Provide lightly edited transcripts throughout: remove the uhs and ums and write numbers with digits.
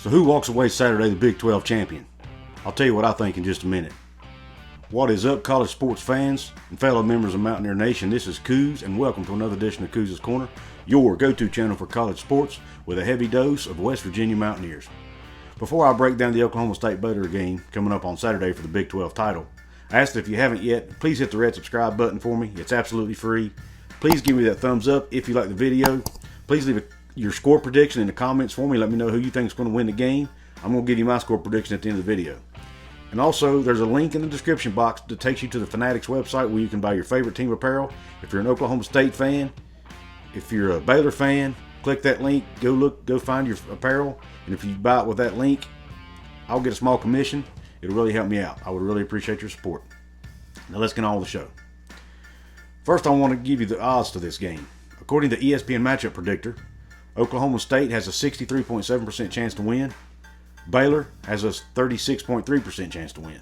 So who walks away Saturday the Big 12 champion? I'll tell you what I think in just a minute. What is up, college sports fans and fellow members of Mountaineer Nation? This is Coos, and welcome to another edition of Coos' Corner, your go-to channel for college sports with a heavy dose of West Virginia Mountaineers. Before I break down the Oklahoma State Baylor game coming up on Saturday for the Big 12 title, I asked if you haven't yet, please hit the red subscribe button for me. It's absolutely free. Please give me that thumbs up if you like the video. Please leave your score prediction in the comments for me. Let me know who you think is going to win the game. I'm going to give you my score prediction at the end of the video. And also, there's a link in the description box that takes you to the Fanatics website where you can buy your favorite team apparel. If you're an Oklahoma State fan, if you're a Baylor fan, click that link, go find your apparel. And if you buy it with that link, I'll get a small commission. It'll really help me out. I would really appreciate your support. Now let's get on with the show. First, I want to give you the odds to this game. According to ESPN Matchup Predictor, Oklahoma State has a 63.7% chance to win. Baylor has a 36.3% chance to win.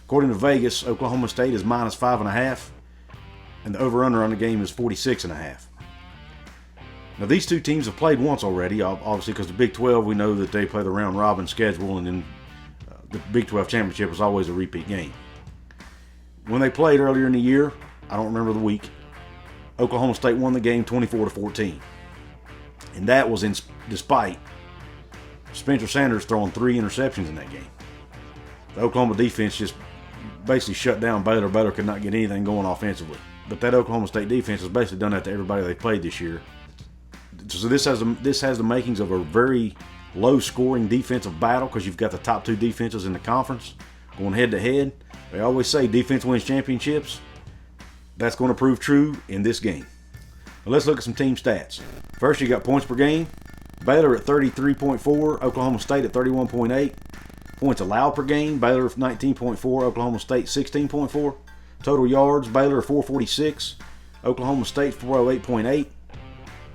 According to Vegas, Oklahoma State is minus 5.5, and the over-under on the game is 46.5. Now, these two teams have played once already, obviously, because the Big 12, we know that they play the round-robin schedule, and then the Big 12 championship is always a repeat game. When they played earlier in the year, I don't remember the week, Oklahoma State won the game 24-14. And that was despite Spencer Sanders throwing 3 interceptions in that game. The Oklahoma defense just basically shut down Baylor. Baylor could not get anything going offensively. But that Oklahoma State defense has basically done that to everybody they played this year. So this has the makings of a very low-scoring defensive battle because you've got the top 2 defenses in the conference going head-to-head. They always say defense wins championships. That's going to prove true in this game. Now let's look at some team stats. First, you got points per game. Baylor at 33.4, Oklahoma State at 31.8. Points allowed per game, Baylor 19.4, Oklahoma State 16.4. Total yards, Baylor 446, Oklahoma State 408.8.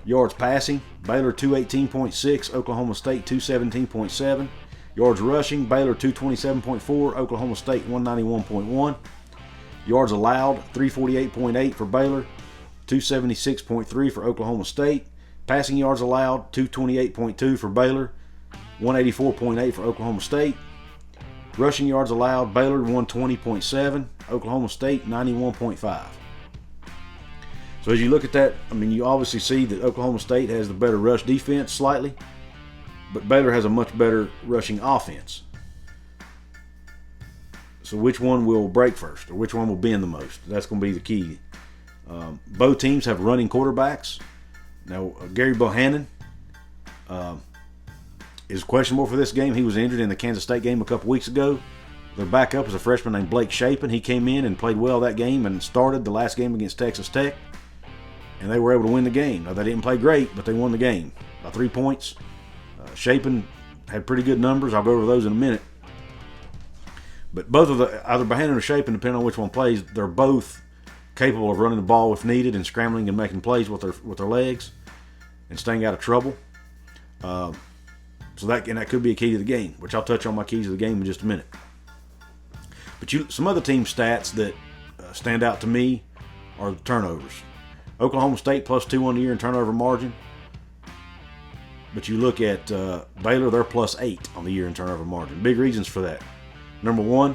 Yards passing, Baylor 218.6, Oklahoma State 217.7. Yards rushing, Baylor 227.4, Oklahoma State 191.1. Yards allowed, 348.8 for Baylor, 276.3 for Oklahoma State. Passing yards allowed, 228.2 for Baylor, 184.8 for Oklahoma State. Rushing yards allowed, Baylor 120.7, Oklahoma State 91.5. So as you look at that, I mean, you obviously see that Oklahoma State has the better rush defense slightly, but Baylor has a much better rushing offense. So which one will break first, or which one will bend the most? That's going to be the key. Both teams have running quarterbacks. Now, Gerry Bohannon is questionable for this game. He was injured in the Kansas State game a couple weeks ago. Their backup is a freshman named Blake Shapen. He came in and played well that game and started the last game against Texas Tech. And they were able to win the game. Now, they didn't play great, but they won the game by 3 points. Shapen had pretty good numbers. I'll go over those in a minute. But both of either Bohannon or Shapen, depending on which one plays, they're both capable of running the ball if needed and scrambling and making plays with their legs and staying out of trouble. So that could be a key to the game, which I'll touch on my keys to the game in just a minute. But some other team stats that stand out to me are the turnovers. Oklahoma State +2 on the year in turnover margin. But you look at Baylor, they're +8 on the year in turnover margin. Big reasons for that. Number one,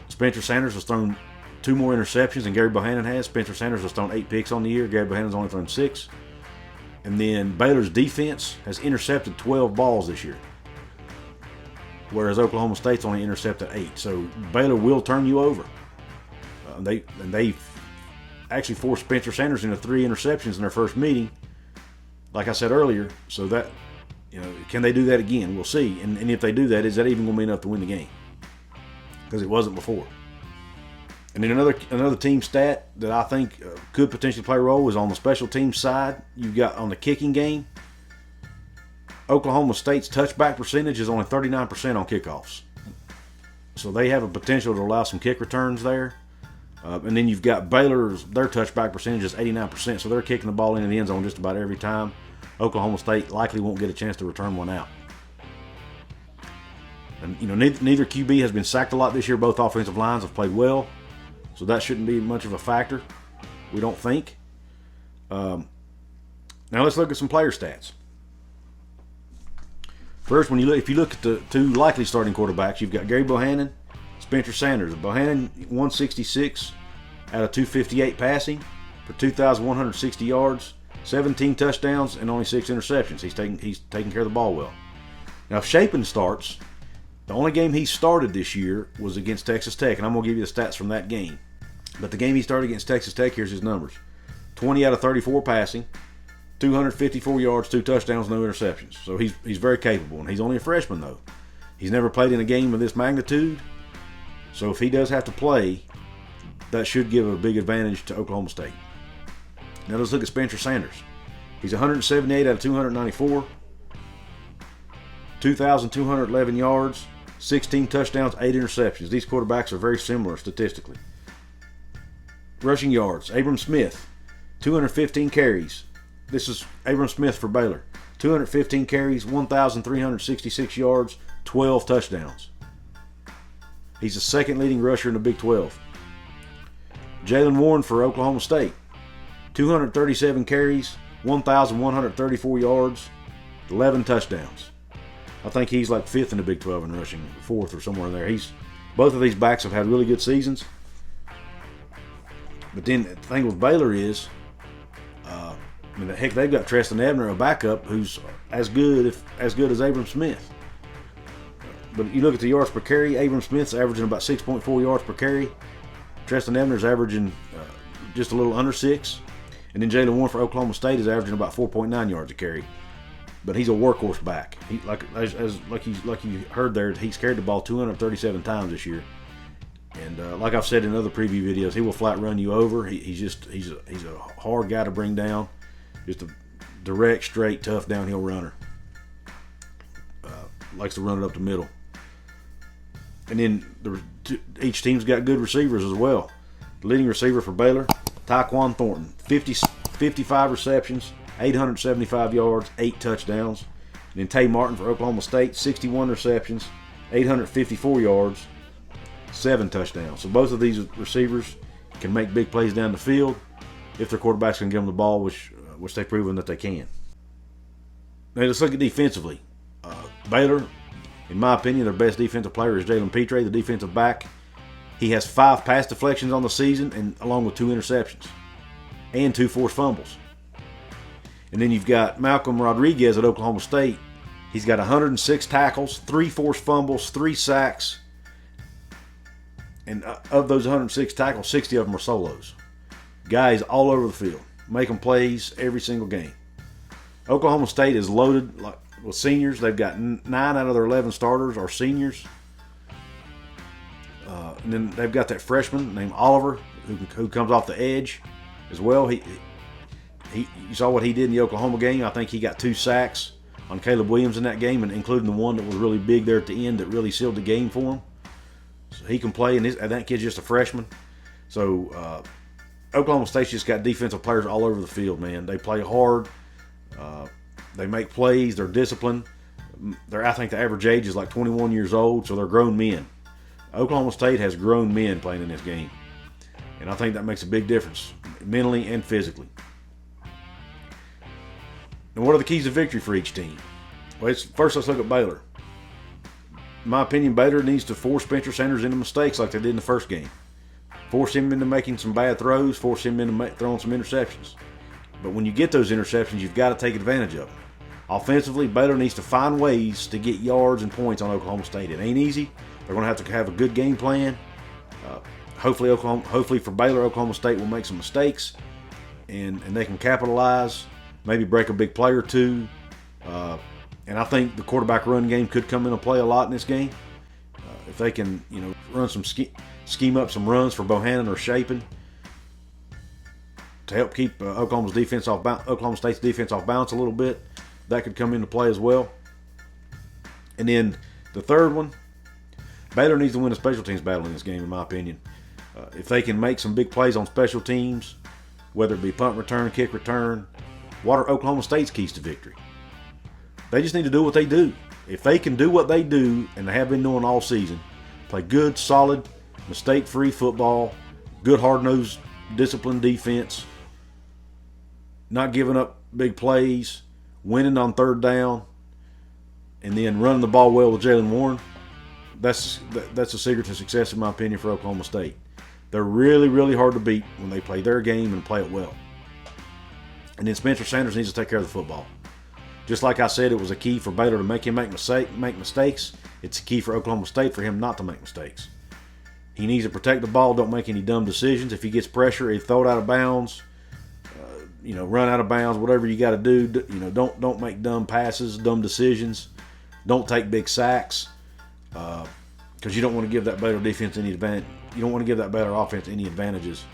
Spencer Sanders has thrown 2 more interceptions than Gerry Bohannon has. Spencer Sanders has thrown 8 picks on the year. Gerry Bohannon's only thrown 6. And then Baylor's defense has intercepted 12 balls this year, whereas Oklahoma State's only intercepted 8. So Baylor will turn you over. They actually forced Spencer Sanders into 3 interceptions in their first meeting, like I said earlier. So that, can they do that again? We'll see. And if they do that, is that even going to be enough to win the game? Because it wasn't before. And then another team stat that I think could potentially play a role is on the special teams side. You've got on the kicking game, Oklahoma State's touchback percentage is only 39% on kickoffs. So they have a potential to allow some kick returns there. And then you've got Baylor's, their touchback percentage is 89%, so they're kicking the ball into the end zone just about every time. Oklahoma State likely won't get a chance to return one out. And neither QB has been sacked a lot this year. Both offensive lines have played well, so that shouldn't be much of a factor, we don't think. Now let's look at some player stats. First, if you look at the two likely starting quarterbacks, you've got Gerry Bohannon, Spencer Sanders. Bohannon 166 out of 258 passing for 2,160 yards, 17 touchdowns, and only 6 interceptions. He's taking care of the ball well. Now, if Shapen starts, the only game he started this year was against Texas Tech, and I'm going to give you the stats from that game. But the game he started against Texas Tech, here's his numbers. 20 out of 34 passing, 254 yards, 2 touchdowns, no interceptions. So he's very capable, and he's only a freshman, though. He's never played in a game of this magnitude. So if he does have to play, that should give a big advantage to Oklahoma State. Now let's look at Spencer Sanders. He's 178 out of 294, 2,211 yards, 16 touchdowns, 8 interceptions. These quarterbacks are very similar statistically. Rushing yards, Abram Smith, 215 carries. This is Abram Smith for Baylor. 215 carries, 1,366 yards, 12 touchdowns. He's the second leading rusher in the Big 12. Jalen Warren for Oklahoma State. 237 carries, 1,134 yards, 11 touchdowns. I think he's like 5th in the Big 12 in rushing, 4th or somewhere in there. Both of these backs have had really good seasons. But then the thing with Baylor is, they've got Trestan Ebner, a backup, who's as good as Abram Smith. But you look at the yards per carry, Abram Smith's averaging about 6.4 yards per carry. Trestan Ebner's averaging just a little under 6. And then Jalen Warren for Oklahoma State is averaging about 4.9 yards a carry. But he's a workhorse back. Like you heard there, he's carried the ball 237 times this year. And like I've said in other preview videos, he will flat run you over. He's a hard guy to bring down. Just a direct, straight, tough downhill runner. Likes to run it up the middle. And then each team's got good receivers as well. The leading receiver for Baylor, Tyquan Thornton, 55 receptions, 875 yards, 8 touchdowns. And then Tay Martin for Oklahoma State, 61 receptions, 854 yards, 7 touchdowns. So both of these receivers can make big plays down the field if their quarterbacks can give them the ball, which they've proven that they can. Now let's look at defensively. Baylor, in my opinion, their best defensive player is Jalen Pitre, the defensive back. He has 5 pass deflections on the season, and along with 2 interceptions and 2 forced fumbles. And then you've got Malcolm Rodriguez at Oklahoma State. He's got 106 tackles, 3 forced fumbles, 3 sacks. And of those 106 tackles, 60 of them are solos. Guys all over the field, making plays every single game. Oklahoma State is loaded with seniors. They've got 9 out of their 11 starters are seniors. And then they've got that freshman named Oliver who comes off the edge as well. You saw what he did in the Oklahoma game. I think he got 2 sacks on Caleb Williams in that game, and including the one that was really big there at the end that really sealed the game for him. So he can play, and that kid's just a freshman. So Oklahoma State's just got defensive players all over the field, man. They play hard. They make plays. They're disciplined. I think the average age is like 21 years old, so they're grown men. Oklahoma State has grown men playing in this game, and I think that makes a big difference mentally and physically. And what are the keys to victory for each team? Well, first let's look at Baylor. In my opinion, Baylor needs to force Spencer Sanders into mistakes like they did in the first game. Force him into making some bad throws. Force him into throwing some interceptions. But when you get those interceptions, you've got to take advantage of them. Offensively, Baylor needs to find ways to get yards and points on Oklahoma State. It ain't easy. They're going to have a good game plan. Hopefully for Baylor, Oklahoma State will make some mistakes, and they can capitalize, maybe break a big play or two. And I think the quarterback run game could come into play a lot in this game. If they can, run some scheme up some runs for Bohannon or Shapen to help keep Oklahoma State's defense off balance a little bit, that could come into play as well. And then the third one, Baylor needs to win a special teams battle in this game, in my opinion. If they can make some big plays on special teams, whether it be punt return, kick return, what are Oklahoma State's keys to victory? They just need to do what they do. If they can do what they do, and they have been doing all season, play good, solid, mistake-free football, good, hard-nosed, disciplined defense, not giving up big plays, winning on third down, and then running the ball well with Jalen Warren, that's a secret to success in my opinion for Oklahoma State. They're really, really hard to beat when they play their game and play it well. And then Spencer Sanders needs to take care of the football. Just like I said, it was a key for Baylor to make him make mistakes. It's a key for Oklahoma State for him not to make mistakes. He needs to protect the ball, don't make any dumb decisions. If he gets pressure, he throw it out of bounds, run out of bounds, whatever you got to do. Don't make dumb passes, dumb decisions. Don't take big sacks because you don't want to give that Baylor defense any advantage. You don't want to give that Baylor offense any advantages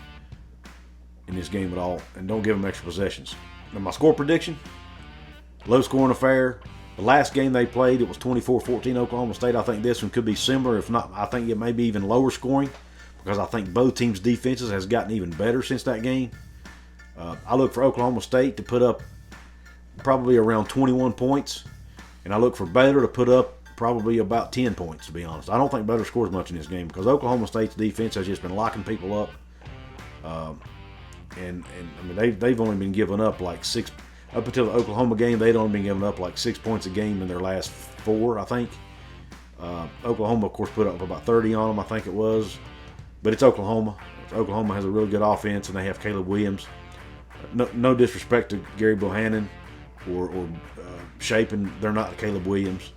in this game at all, and don't give them extra possessions. Now, my score prediction, low-scoring affair. The last game they played, it was 24-14 Oklahoma State. I think this one could be similar. If not, I think it may be even lower scoring because I think both teams' defenses has gotten even better since that game. I look for Oklahoma State to put up probably around 21 points, and I look for Baylor to put up probably about 10 points, to be honest. I don't think Baylor scores much in this game because Oklahoma State's defense has just been locking people up. And I mean, they've only been giving up like six. Up until the Oklahoma game, they'd only been giving up like 6 points a game in their last 4, I think. Oklahoma, of course, put up about 30 on them, I think it was. But it's Oklahoma. Oklahoma has a really good offense, and they have Caleb Williams. No disrespect to Gerry Bohannon or Shapen. They're not Caleb Williams.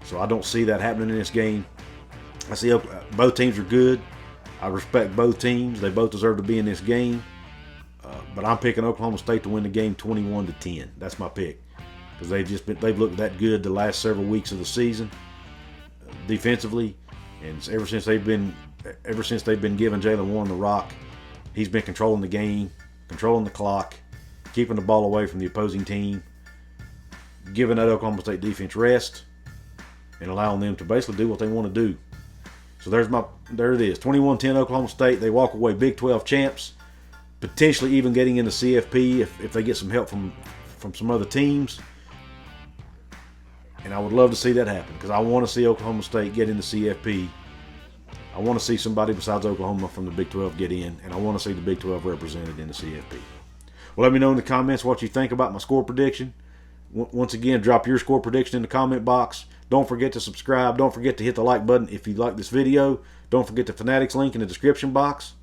So I don't see that happening in this game. I see both teams are good. I respect both teams. They both deserve to be in this game. But I'm picking Oklahoma State to win the game 21-10. That's my pick because they've looked that good the last several weeks of the season defensively, and ever since they've been giving Jalen Warren the rock, he's been controlling the game, controlling the clock, keeping the ball away from the opposing team, giving that Oklahoma State defense rest, and allowing them to basically do what they want to do. So there it is, 21-10 Oklahoma State. They walk away Big 12 champs. Potentially even getting into CFP if they get some help from some other teams. And I would love to see that happen because I want to see Oklahoma State get into CFP. I want to see somebody besides Oklahoma from the Big 12 get in, and I want to see the Big 12 represented in the CFP. Well, let me know in the comments what you think about my score prediction. Once again, drop your score prediction in the comment box. Don't forget to subscribe. Don't forget to hit the like button if you like this video. Don't forget the Fanatics link in the description box.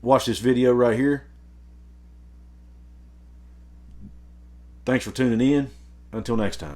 Watch this video right here. Thanks for tuning in. Until next time.